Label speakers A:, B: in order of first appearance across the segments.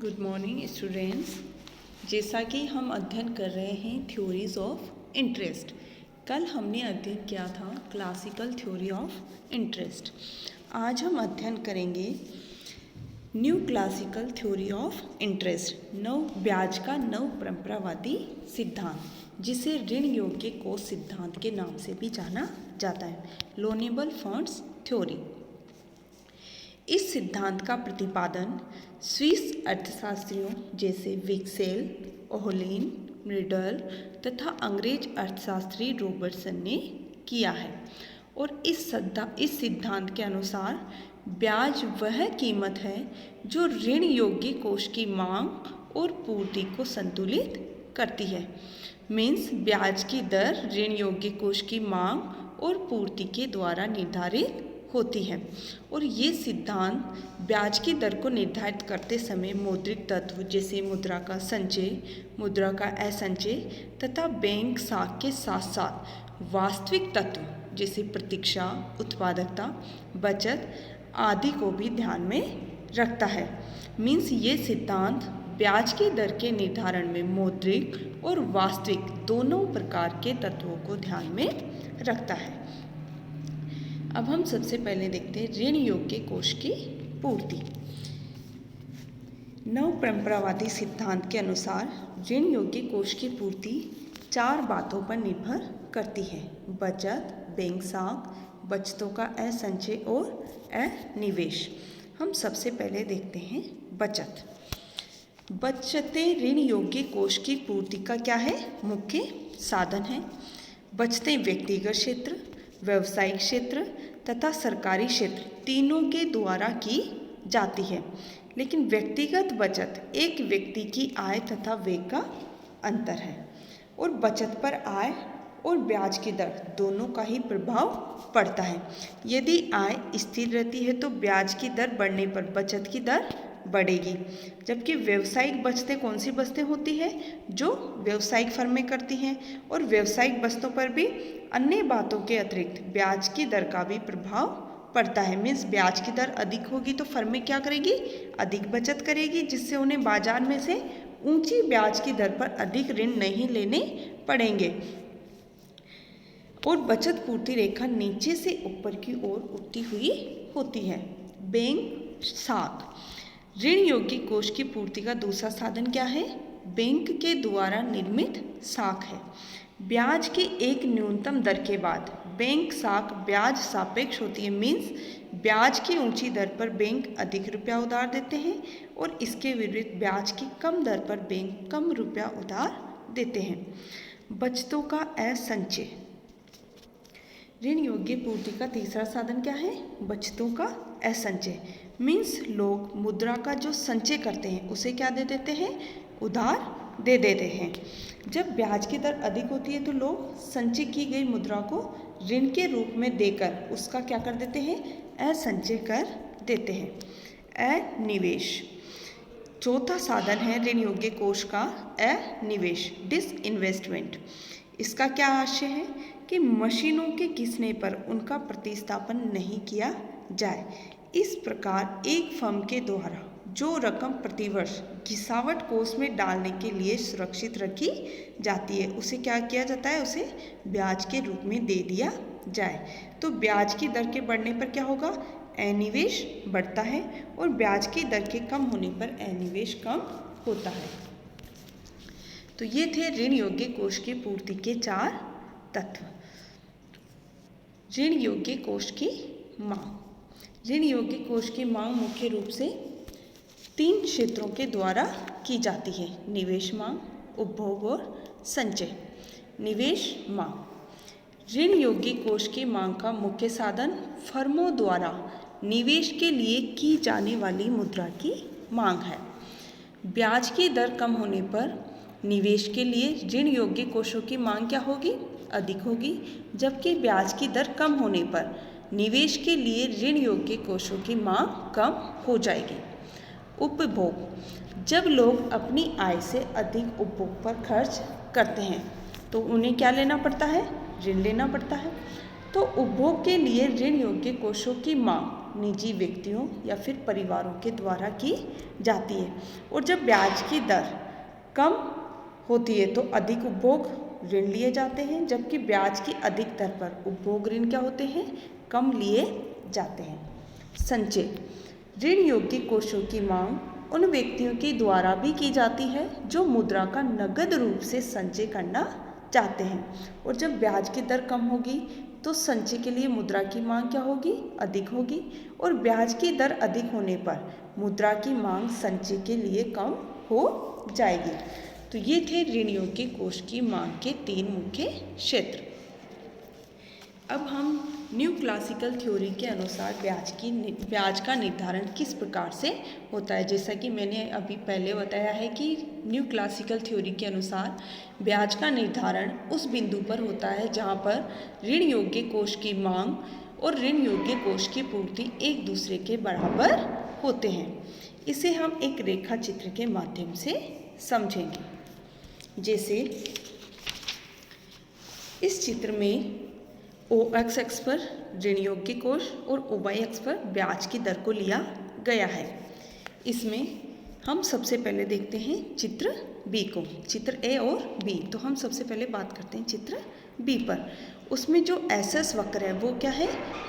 A: Good morning students. जैसा कि हम अध्ययन कर रहे हैं थ्योरीज ऑफ इंटरेस्ट। कल हमने अध्ययन किया था क्लासिकल थ्योरी ऑफ इंटरेस्ट। आज हम अध्ययन करेंगे new classical theory of interest, ब्याज का नव परंपरावादी सिद्धांत, जिसे ऋण योग्य कोष सिद्धांत के नाम से भी जाना जाता है, लोनेबल फंड्स थ्योरी। इस सिद्धांत का प्रतिपादन स्विस अर्थशास्त्रियों जैसे विक्सेल, ओहलिन, मिडल तथा अंग्रेज अर्थशास्त्री रॉबर्टसन ने किया है। और इस सिद्धांत के अनुसार ब्याज वह कीमत है जो ऋण योग्य कोष की मांग और पूर्ति को संतुलित करती है। मीन्स ब्याज की दर ऋण योग्य कोष की मांग और पूर्ति के द्वारा निर्धारित होती है। और ये सिद्धांत ब्याज की दर को निर्धारित करते समय मौद्रिक तत्व जैसे मुद्रा का संचय, मुद्रा का असंचय तथा बैंक साख के साथ साथ वास्तविक तत्व जैसे प्रतीक्षा, उत्पादकता, बचत आदि को भी ध्यान में रखता है। मीन्स ये सिद्धांत ब्याज की दर के निर्धारण में मौद्रिक और वास्तविक दोनों प्रकार के तत्वों को ध्यान में रखता है। अब हम सबसे पहले देखते हैं ऋण योग्य कोष की पूर्ति। नव परंपरावादी सिद्धांत के अनुसार ऋण योग्य कोष की पूर्ति 4 बातों पर निर्भर करती है: बचत, बैंक साख, बचतों का असंचय और अनिवेश। हम सबसे पहले देखते हैं बचत। बचतें ऋण योग्य कोष की पूर्ति का क्या है? मुख्य साधन है। बचतें व्यक्तिगत क्षेत्र, व्यावसायिक क्षेत्र तथा सरकारी क्षेत्र तीनों के द्वारा की जाती है। लेकिन व्यक्तिगत बचत एक व्यक्ति की आय तथा व्यय का अंतर है और बचत पर आय और ब्याज की दर दोनों का ही प्रभाव पड़ता है। यदि आय स्थिर रहती है तो ब्याज की दर बढ़ने पर बचत की दर बढ़ेगी। जबकि व्यावसायिक बचतें कौन सी बचतें होती है? जो व्यावसायिक फर्में करती हैं। और व्यावसायिक बचतों पर भी अन्य बातों के अतिरिक्त ब्याज की दर का भी प्रभाव पड़ता है। मीन्स ब्याज की दर अधिक होगी तो फर्में क्या करेगी? अधिक बचत करेगी, जिससे उन्हें बाजार में से ऊंची ब्याज की दर पर अधिक ऋण नहीं लेने पड़ेंगे। और बचत पूर्ति रेखा नीचे से ऊपर की ओर उठती हुई होती है। बैंक साख ऋण योग्य कोष की पूर्ति का दूसरा साधन क्या है? बैंक के द्वारा निर्मित साख है। ब्याज की एक न्यूनतम दर के बाद बैंक साख ब्याज सापेक्ष होती है। मीन्स ब्याज की ऊंची दर पर बैंक अधिक रुपया उधार देते हैं और इसके विपरीत ब्याज की कम दर पर बैंक कम रुपया उधार देते हैं। बचतों का असंचय ऋण योग्य पूर्ति का तीसरा साधन क्या है? बचतों का असंचय। मीन्स लोग मुद्रा का जो संचय करते हैं उसे क्या दे देते हैं? उधार दे देते हैं। जब ब्याज की दर अधिक होती है तो लोग संचय की गई मुद्रा को ऋण के रूप में देकर उसका क्या कर देते हैं? असंचय कर देते हैं। अनिवेश चौथा साधन है ऋण योग्य कोष का अनिवेश, डिसइन्वेस्टमेंट। इसका क्या आशय है? कि मशीनों के घिसने पर उनका प्रतिस्थापन नहीं किया जाए। इस प्रकार एक फर्म के द्वारा जो रकम प्रतिवर्ष घिसावट कोष में डालने के लिए सुरक्षित रखी जाती है उसे क्या किया जाता है? उसे ब्याज के रूप में दे दिया जाए। तो ब्याज की दर के बढ़ने पर क्या होगा? अनिवेश बढ़ता है और ब्याज की दर के कम होने पर अनिवेश कम होता है। तो ये थे ऋण योग्य कोष की पूर्ति के 4 तत्व। ऋण योग्य कोष की मांग। ऋण योग्य कोष की मांग मुख्य रूप से 3 क्षेत्रों के द्वारा की जाती है: निवेश मांग, उपभोग और संचय। निवेश मांग ऋण योग्य कोष की मांग का मुख्य साधन फर्मों द्वारा निवेश के लिए की जाने वाली मुद्रा की मांग है। ब्याज की दर कम होने पर निवेश के लिए ऋण योग्य कोषों की मांग क्या होगी? अधिक होगी। जबकि ब्याज की दर कम होने पर निवेश के लिए ऋण योग्य कोषों की मांग कम हो जाएगी। उपभोग जब लोग अपनी आय से अधिक उपभोग पर खर्च करते हैं तो उन्हें क्या लेना पड़ता है? ऋण लेना पड़ता है। तो उपभोग के लिए ऋण योग्य कोषों की मांग निजी व्यक्तियों या फिर परिवारों के द्वारा की जाती है। और जब ब्याज की दर कम होती है तो अधिक उपभोग ऋण लिए जाते हैं, जबकि ब्याज की अधिक दर पर उपभोग ऋण क्या होते हैं, कम लिए जाते हैं। संचय, ऋण योग्य कोषों की मांग उन व्यक्तियों के द्वारा भी की जाती है जो मुद्रा का नगद रूप से संचय करना चाहते हैं। और जब ब्याज की दर कम होगी तो संचय के लिए मुद्रा की मांग क्या होगी, अधिक होगी। और ब्याज की दर अधिक होने पर मुद्रा की मांग संचय के लिए कम हो जाएगी। तो ये थे ऋण योग्य कोष की मांग के 3 मुख्य क्षेत्र। अब हम न्यू क्लासिकल थ्योरी के अनुसार ब्याज का निर्धारण किस प्रकार से होता है। जैसा कि मैंने अभी पहले बताया है कि न्यू क्लासिकल थ्योरी के अनुसार ब्याज का निर्धारण उस बिंदु पर होता है जहाँ पर ऋण योग्य कोष की मांग और ऋण योग्य कोष की पूर्ति एक दूसरे के बराबर होते हैं। इसे हम एक रेखा चित्र के माध्यम से समझेंगे। जैसे इस चित्र में OX अक्ष पर ऋण योग्य कोष और OY अक्ष पर ब्याज की दर को लिया गया है। इसमें हम सबसे पहले देखते हैं चित्र B को, चित्र A और B। तो हम सबसे पहले बात करते हैं चित्र B पर। उसमें जो SS वक्र है वो क्या है,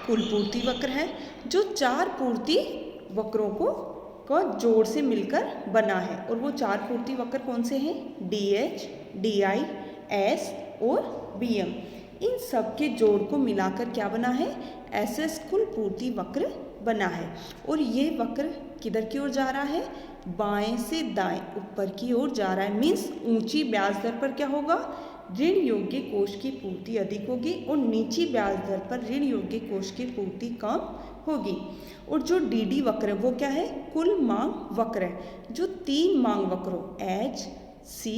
A: कुल पूर्ति वक्र है, जो 4 पूर्ति वक्रों को जोड़ से मिलकर बना है। और वो 4 पूर्ति वक्र कौन से हैं, DH, DI, S और BM। इन सब के जोड़ को मिलाकर क्या बना है, SS कुल पूर्ति वक्र बना है। और ये वक्र किधर की ओर जा रहा है, बाएं से दाएं ऊपर की ओर जा रहा है। मीन्स ऊंची ब्याज दर पर क्या होगा, ऋण योग्य कोष की पूर्ति अधिक होगी और नीची ब्याज दर पर ऋण योग्य कोष की पूर्ति कम होगी। और जो DD वक्र है वो क्या है, कुल मांग वक्र है, जो 3 मांग वक्रों H, C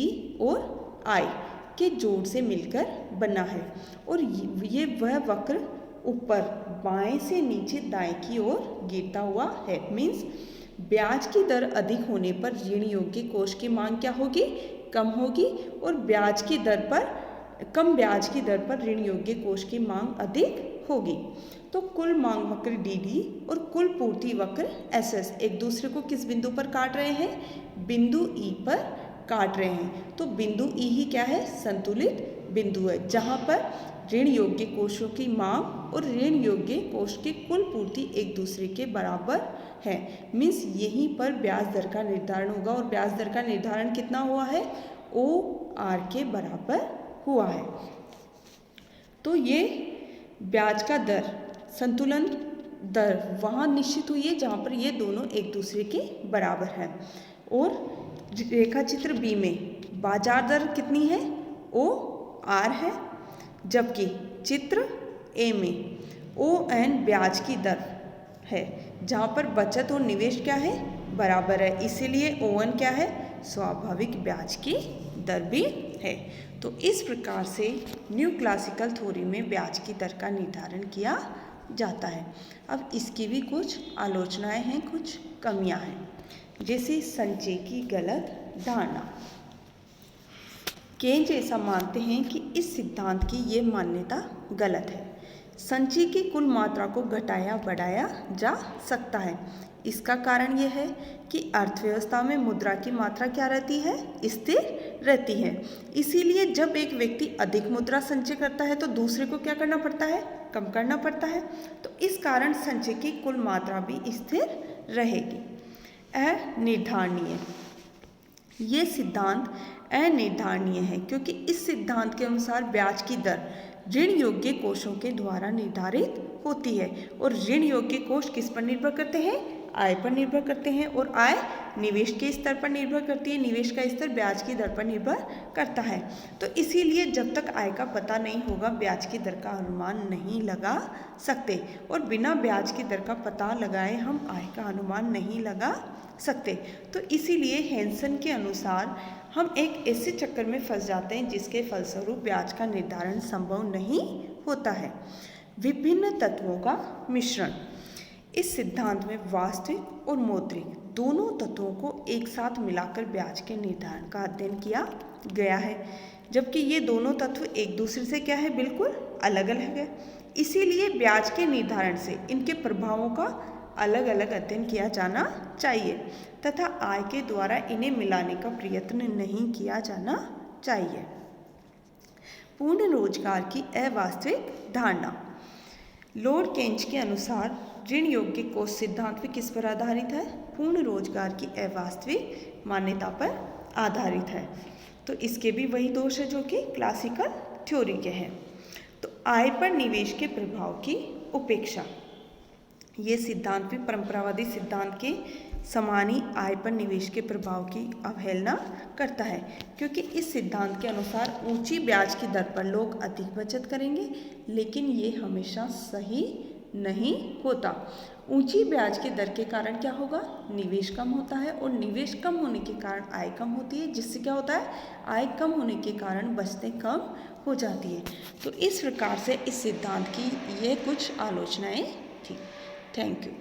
A: और I के जोड़ से मिलकर बना है। और ये वह वक्र ऊपर बाएं से नीचे दाएं की ओर गिरता हुआ है। मीन्स ब्याज की दर अधिक होने पर ऋण योग्य कोष की मांग क्या होगी, कम होगी। और कम ब्याज की दर पर ऋण योग्य कोष की मांग अधिक होगी। तो कुल मांग वक्र DD और कुल पूर्ति वक्र SS एक दूसरे को किस बिंदु पर काट रहे हैं, बिंदु E पर काट रहे हैं। तो बिंदु E ही क्या है, संतुलित बिंदु है, जहाँ पर ऋण योग्य कोषों की मांग और ऋण योग्य कोष की कुल पूर्ति एक दूसरे के बराबर है। मीन्स यहीं पर ब्याज दर का निर्धारण होगा। और ब्याज दर का निर्धारण कितना हुआ है, OR के बराबर हुआ है। तो ये ब्याज का दर, संतुलन दर वहाँ निश्चित हुई है जहाँ पर ये दोनों एक दूसरे के बराबर है। और रेखा चित्र B में बाजार दर कितनी है, OR है, जबकि चित्र A में ON ब्याज की दर है, जहाँ पर बचत और निवेश क्या है, बराबर है। इसीलिए ON क्या है, स्वाभाविक ब्याज की दर भी है। तो इस प्रकार से न्यू क्लासिकल थ्योरी में ब्याज की दर का निर्धारण किया जाता है। अब इसकी भी कुछ आलोचनाएं हैं, कुछ कमियां हैं। जैसे संचय की गलत धारणा। केंज ऐसा मानते हैं कि इस सिद्धांत की ये मान्यता गलत है। संचय की कुल मात्रा को घटाया बढ़ाया जा सकता है। इसका कारण यह है कि अर्थव्यवस्था में मुद्रा की मात्रा क्या रहती है, स्थिर रहती है। इसीलिए जब एक व्यक्ति अधिक मुद्रा संचय करता है तो दूसरे को क्या करना पड़ता है, कम करना पड़ता है। तो इस कारण संचय की कुल मात्रा भी स्थिर रहेगी। अनिर्धारणीय, ये सिद्धांत अनिर्धारणीय है क्योंकि इस सिद्धांत के अनुसार ब्याज की दर ऋण योग्य कोषों के द्वारा निर्धारित होती है। और ऋण योग्य कोष किस पर निर्भर करते हैं, आय पर निर्भर करते हैं। और आय निवेश के स्तर पर निर्भर करती है, निवेश का स्तर ब्याज की दर पर निर्भर करता है। तो इसीलिए जब तक आय का पता नहीं होगा ब्याज की दर का अनुमान नहीं लगा सकते। और बिना ब्याज की दर का पता लगाए हम आय का अनुमान नहीं लगा सकते। तो इसीलिए हैंसन के अनुसार हम एक ऐसे चक्कर में फंस जाते हैं जिसके फलस्वरूप ब्याज का निर्धारण संभव नहीं होता है। विभिन्न तत्वों का मिश्रण। इस सिद्धांत में वास्तविक और मौद्रिक दोनों तत्वों को एक साथ मिलाकर ब्याज के निर्धारण का अध्ययन किया गया है, जबकि ये दोनों तत्व एक दूसरे से क्या है, बिल्कुल अलग अलग है। इसीलिए ब्याज के निर्धारण से इनके प्रभावों का अलग अलग अध्ययन किया जाना चाहिए तथा आय के द्वारा इन्हें मिलाने का प्रयत्न नहीं किया जाना चाहिए। पूर्ण रोजगार की अवास्तविक धारणा। लॉर्ड केंच के अनुसार ऋण योग्य कोष सिद्धांत भी किस पर आधारित है? पूर्ण रोजगार की अवास्तविक मान्यता पर आधारित है। तो इसके भी वही दोष है जो कि क्लासिकल थ्योरी के हैं। तो आय पर निवेश के प्रभाव की उपेक्षा। ये सिद्धांत भी परंपरावादी सिद्धांत के समान ही आय पर निवेश के प्रभाव की अवहेलना करता है, क्योंकि इस सिद्धांत के अनुसार ऊंची ब्याज की दर पर लोग अधिक बचत करेंगे, लेकिन ये हमेशा सही नहीं होता। ऊंची ब्याज की दर के कारण क्या होगा? निवेश कम होता है और निवेश कम होने के कारण आय कम होती है, जिससे क्या होता है? आय कम होने के कारण बचतें कम हो जाती है। तो इस प्रकार से इस सिद्धांत की ये कुछ आलोचनाएं थी। Thank you.